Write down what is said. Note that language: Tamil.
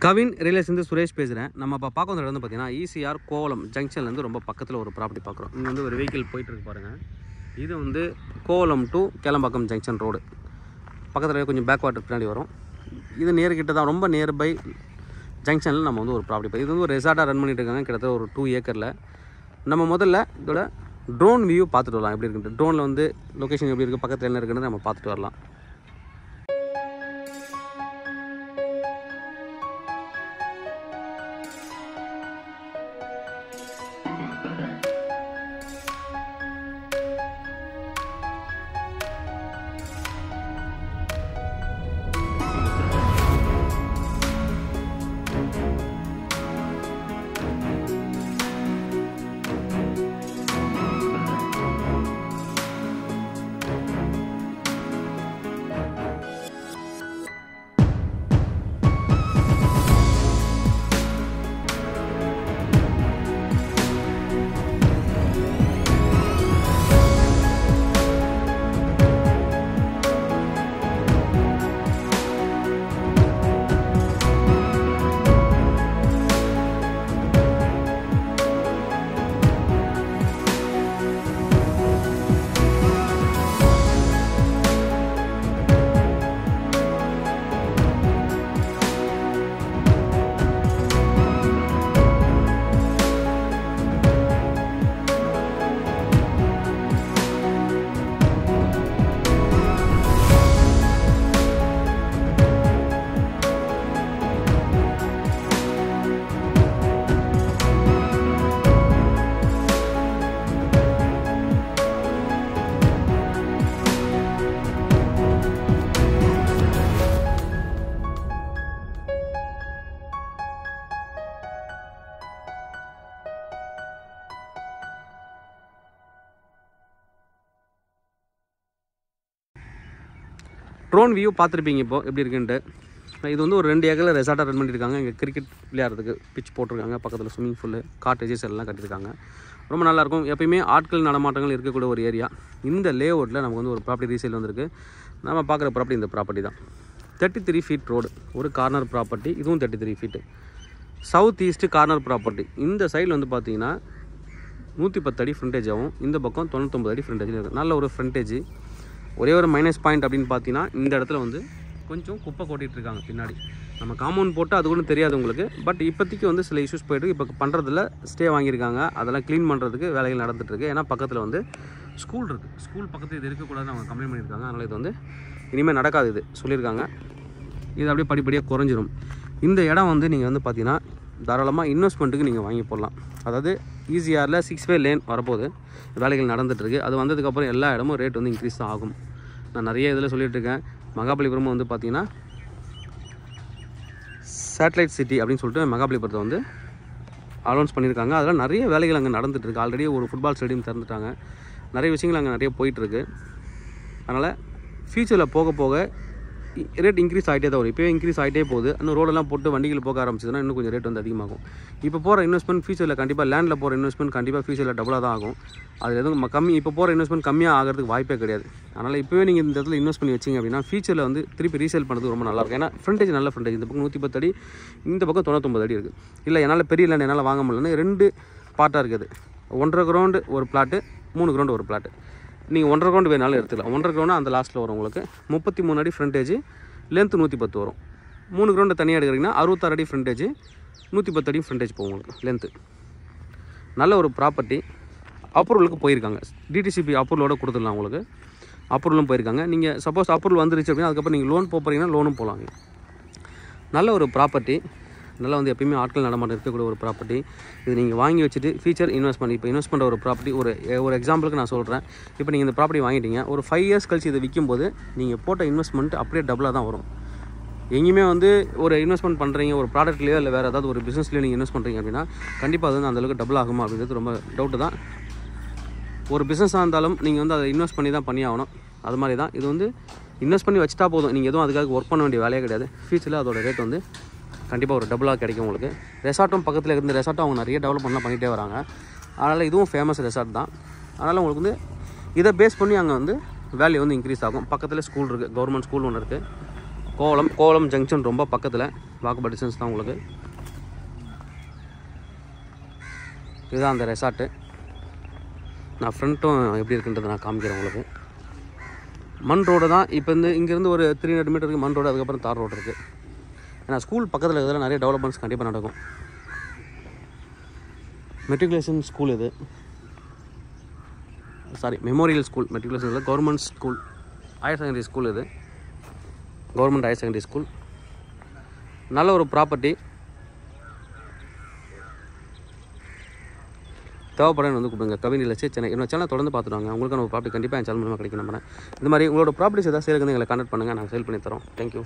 கவின் ரியலேஷன் சுரேஷ் பேசுகிறேன். நம்ம இப்போ பார்க்க வந்த இடம் வந்து பார்த்தீங்கன்னா ஈசிஆர் கோவளம் ஜங்ஷன்லேருந்து ரொம்ப பக்கத்தில் ஒரு ப்ராப்பர்ட்டி பார்க்குறோம். இங்கே வந்து ஒரு வெஹிக்கிள் போயிட்டுருக்கு பாருங்கள். இது வந்து Kovalam to Kelambakkam junction road பக்கத்தில் கொஞ்சம் பேக் வாட்டர் பின்னாடி வரும். இது நேர்கிட்ட தான், ரொம்ப நியர்பை ஜங்ஷனில் நம்ம வந்து ஒரு ப்ராப்பர்ட்டி. இது வந்து ஒரு ரெசார்ட்டாக ரன் பண்ணிட்டு இருக்காங்க, கிட்டத்தட்ட ஒரு 2 ஏக்கரில். நம்ம முதல்ல இதோட ட்ரோன் வியூ பார்த்துட்டு வரலாம் எப்படி இருக்குன்ட்டு. ட்ரோனில் வந்து லொக்கேஷன் எப்படி இருக்குது, பக்கத்தில் என்ன இருக்குன்னு நம்ம பார்த்துட்டு வரலாம். ட்ரோன் வியூ பார்த்துருப்பீங்க இப்போ எப்படி இருக்குன்ட்டு. இது வந்து ஒரு 2 ஏக்கரில் ரெசார்ட்டாக ரன் பண்ணியிருக்காங்க. இங்கே கிரிக்கெட் விளையாடுறதுக்கு பிச் போட்டிருக்காங்க, பக்கத்தில் ஸ்விம்மிங் பூலு, காட்டேஜஸ் எல்லாம் கட்டியிருக்காங்க. ரொம்ப நல்லாயிருக்கும். எப்பயுமே ஆட்கள் நடமாட்டங்கள் இருக்கக்கூடிய ஒரு ஏரியா. இந்த லே அவுட்டில் நமக்கு வந்து ஒரு ப்ராப்பர்ட்டி ரீசேல் வந்திருக்கு. நம்ம பார்க்குற ப்ராப்பர்ட்டி இந்த ப்ராப்பர்ட்டி தான். 33 ஃபீட் ரோடு, ஒரு கார்னர் ப்ராப்பர்ட்டி. இதுவும் 33 feet. South east corner property. இந்த சைடில் வந்து பார்த்தீங்கன்னா 110 அடி ஃப்ரண்டேஜ் ஆகும். இந்த பக்கம் 99 அடி ஃப்ரண்டேஜில் இருக்குது. நல்ல ஒரு ஃப்ரண்டேஜ். ஒரே ஒரு மைனஸ் பாயிண்ட் அப்படின்னு பார்த்தீங்கன்னா, இந்த இடத்துல வந்து கொஞ்சம் குப்பை கொட்டிகிட்ருக்காங்க பின்னாடி. நம்ம காம்பவுண்ட் போட்டு அது கூட தெரியாது உங்களுக்கு. பட் இப்போதைக்கு வந்து சில இஷ்யூஸ் போய்ட்டு இப்போ பண்ணுறதுல ஸ்டே வாங்கியிருக்காங்க. அதெல்லாம் க்ளீன் பண்ணுறதுக்கு வேலைகள் நடந்துகிட்ருக்கு. ஏன்னா பக்கத்தில் வந்து ஸ்கூல் இருக்குது. ஸ்கூல் பக்கத்தில் இது இருக்கக்கூடாதுன்னு அவங்க கம்ப்ளைண்ட் பண்ணியிருக்காங்க. அதனால் இது வந்து இனிமேல் நடக்காது இது சொல்லியிருக்காங்க. இது அப்படியே படிப்படியாக குறைஞ்சிரும். இந்த இடம் வந்து நீங்கள் வந்து பார்த்தீங்கன்னா தாராளமாக இன்வெஸ்ட்மெண்ட்டுக்கு நீங்கள் வாங்கி போடலாம். அதாவது ஈசிஆரில் 6 வே லேன் வரப்போகுது, வேலைகள் நடந்துகிட்ருக்கு. அது வந்ததுக்கப்புறம் எல்லா இடமும் ரேட் வந்து இன்க்ரீஸ் தான் ஆகும். நான் நிறைய இதில் சொல்லிகிட்ருக்கேன். மகாபலிபுரம் வந்து பார்த்திங்கன்னா சேட்டலைட் சிட்டி அப்படின்னு சொல்லிட்டு மகாபலிபுரத்தை வந்து அனௌன்ஸ் பண்ணியிருக்காங்க. அதெல்லாம் நிறைய வேலைகள் அங்கே நடந்துகிட்ருக்கு. ஆல்ரெடி ஒரு ஃபுட்பால் ஸ்டேடியம் திறந்துட்டாங்க. நிறைய விஷயங்கள் அங்கே நிறைய போயிட்டுருக்கு. அதனால் ஃப்யூச்சரில் போக போக ரேட் இன்க்ரீஸ் ஆகிட்டே தான் வரும். இப்போயே இன்க்ரீஸ் ஆகிட்டே போகுது. இன்னும் ரோடெல்லாம் போட்டு வண்டிகள் போக ஆரம்பிச்சதுன்னா இன்னும் கொஞ்சம் ரேட் வந்து அதிகமாகும். இப்போ போகிற இன்வெஸ்ட்மெண்ட் ஃபியூச்சரில் கண்டிப்பாக லேண்டில் போகிற இன்வெஸ்ட்மெண்ட் கண்டிப்பாக ஃபியூச்சரில் டபுளாக தான் ஆகும். அது எதுவும் கம்மி, இப்போ போகிற இன்வெஸ்ட்மெண்ட் கம்மியாக ஆகிறதுக்கு வாய்ப்பே கிடையாது. அதனால் இப்போவே நீங்கள் இந்த இடத்துல இன்வெஸ்ட் பண்ணி வச்சிங்க அப்படின்னா ஃபியூச்சரில் வந்து திருப்பி ரீசேல் பண்ணுறது ரொம்ப நல்லாயிருக்கும். ஏன்னா ஃப்ரண்டேஜ் நல்ல ஃப்ரண்டேஜ். இந்த பக்கம் 110 அடி, இந்த பக்கம் 99 அடி இருக்குது. இல்லை என்னால் பெரிய லேண்ட் என்னால் வாங்க முடியலன்னு 2 பார்ட்டாக இருக்குது. 1.5 கிரவுண்டு ஒரு பிளாட்டு, 3 கிரவுண்டு ஒரு பிளாட்டு. நீங்கள் 1.5 கிரவுண்டு வேணாலும் எடுத்துக்கலாம். 1.5 கிரவுண்டு அந்த லாஸ்ட்டில் வரும் உங்களுக்கு. 33 அடி ஃப்ரண்டேஜ், லென்த்து 110 வரும். 3 கிரவுண்டு தனியாக எடுக்கிறீங்கன்னா 66 அடி ஃப்ரண்டேஜ், 110 அடி ஃப்ரண்டேஜ் போகும் உங்களுக்கு லென்த்து. நல்ல ஒரு ப்ராப்பர்ட்டி. அப்ரூவலுக்கு போயிருக்காங்க. டிடிசிபி அப்ரூவலோட கொடுத்துடலாம் உங்களுக்கு. அப்ரூவலும் போயிருக்காங்க. நீங்கள் சப்போஸ் அப்ரூவல் வந்துருச்சு அப்படின்னா அதுக்கப்புறம் நீங்கள் லோன் போகிறீங்கன்னா லோனும் போகலாம். நல்ல ஒரு ப்ராப்பர்ட்டி. நல்லா வந்து எப்பயுமே ஆட்கள் நடமாட்டம் இருக்கக்கூடிய ஒரு ப்ராப்பர்ட்டி. இது நீங்கள் வாங்கி வச்சுட்டு ஃபியூச்சர் இன்வெஸ்ட்மெண்ட், இப்போ இன்வெஸ்ட் பண்ணுற ஒரு ப்ராப்பர்ட்டி. ஒரு எக்ஸாம்பிளுக்கு நான் சொல்கிறேன். இப்போ நீங்கள் இந்த ப்ராப்பர்ட்டி வாங்கிட்டீங்க, ஒரு 5 இயர்ஸ் கழிச்சு இதை விற்கும்போது நீங்கள் போட்ட இன்வெஸ்ட்மெண்ட் அப்படியே டபுளாக தான் வரும். எங்கேயுமே வந்து ஒரு இன்வெஸ்ட்மெண்ட் பண்ணுறீங்க, ஒரு ப்ராடக்ட்லேயோ இல்லை வேறு ஏதாவது ஒரு பிஸ்னஸ்லேயோ நீங்கள் இன்வெஸ்ட் பண்ணுறீங்க அப்படின்னா கண்டிப்பாக அது வந்து அந்தளவுக்கு டபுள் ஆகுமா அப்படின்றது ரொம்ப டவுட்டு தான். ஒரு பிஸ்னஸாக இருந்தாலும் நீங்கள் வந்து அதை இன்வெஸ்ட் பண்ணி தான் பண்ணி ஆகணும். அது மாதிரி தான் இது வந்து இன்வெஸ்ட் பண்ணி வச்சுட்டா போதும். நீங்கள் எதுவும் அதுக்காக ஒர்க் பண்ண வேண்டிய வேலையே கிடையாது. ஃபியூச்சரில் அதோட ரேட் வந்து கண்டிப்பாக ஒரு டபுளாக கிடைக்கும் உங்களுக்கு. ரெசார்ட்டும் பக்கத்தில் இருந்த ரெசார்ட்டும் அவங்க நிறைய டெவலப்மெண்ட்லாம் பண்ணிகிட்டே வராங்க. அதனால் இதுவும் ஃபேமஸ் ரெசார்ட் தான். அதனால் உங்களுக்கு வந்து இதை பேஸ் பண்ணி அங்கே வந்து வேல்யூ வந்து இன்க்ரீஸ் ஆகும். பக்கத்தில் ஸ்கூல் இருக்குது, கவர்மெண்ட் ஸ்கூல் ஒன்று இருக்குது. கோவளம் ஜங்ஷன் ரொம்ப பக்கத்தில். வாக்கபிள் டிஸ்டன்ஸ் தான் உங்களுக்கு. இதுதான் அந்த ரெசார்ட்டு. நான் ஃப்ரண்ட்டும் எப்படி இருக்குன்றதை நான் காமிக்கிறேன் உங்களுக்கு. மண் ரோடு தான். இப்போ இங்கேருந்து ஒரு 300 மீட்டருக்கு மண் ரோடு, அதுக்கப்புறம் தார் ரோடு இருக்குது. ஏன்னா ஸ்கூல் பக்கத்தில் இருக்கிறதுல நிறைய டெவலப்மெண்ட்ஸ் கண்டிப்பாக நடக்கும். மெட்ரிகுலேஷன் ஸ்கூல் இது, மெமோரியல் ஸ்கூல். மெட்ரிகுலேஷன் இல்லை, government school, higher secondary school. இது கவர்மெண்ட் ஹையர் செகண்டரி ஸ்கூல். நல்ல ஒரு ப்ராப்பர்ட்டி. தேவைப்படன்னு வந்து கூப்பிடுங்க. கவின் இல்லச்சு சென்னை. என்னோட சேனல் தொடர்ந்து பார்த்துருவாங்க. உங்களுக்கான ஒரு ப்ராப்பர்ட்டி கண்டிப்பாக என் சேனல் மூலமாக கிடைக்கும் நம்புறேன். இந்த மாதிரி உங்களோட ப்ராப்பர்ட்டிஸ் ஏதாவது சேலுக்கு வந்து எங்களை கான்டக்ட் பண்ணுங்கள். நாங்கள் சேல் பண்ணி தரோம். தேங்க்யூ.